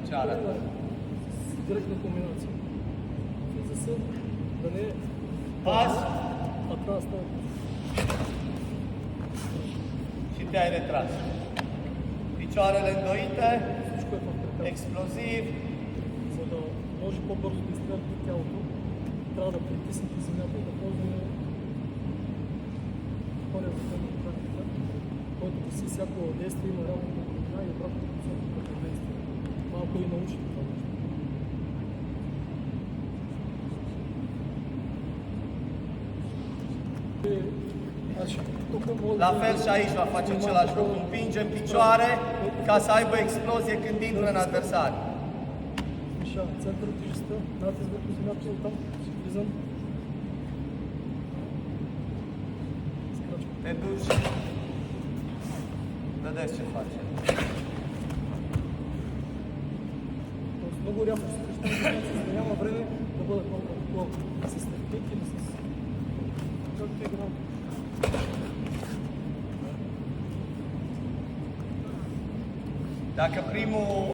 cealaltă. Директна комбинация. За да не е Pas атras става. și te-ai retras. Picioarele îndoite, Всичко е в ръка. exploziv. За да може по-бързо да изстрелите тялото, трябва да притиснете земята и да ползваме втория закон на практика, който си всяко действие има работа на една и обратно посока като действие. Малко и научите това нещо. La fel și aici va face același lucru. Împingem picioare ca să aibă explozie când intră în adversar. Așa, център тежестта, натиск върху земята и оттам влизам. Скрачвам. Te duci, vedeți ce face. Тоест много рязко се кръщам, за да няма време да бъда контратакован. С техники или с... Както играм. Dacă primul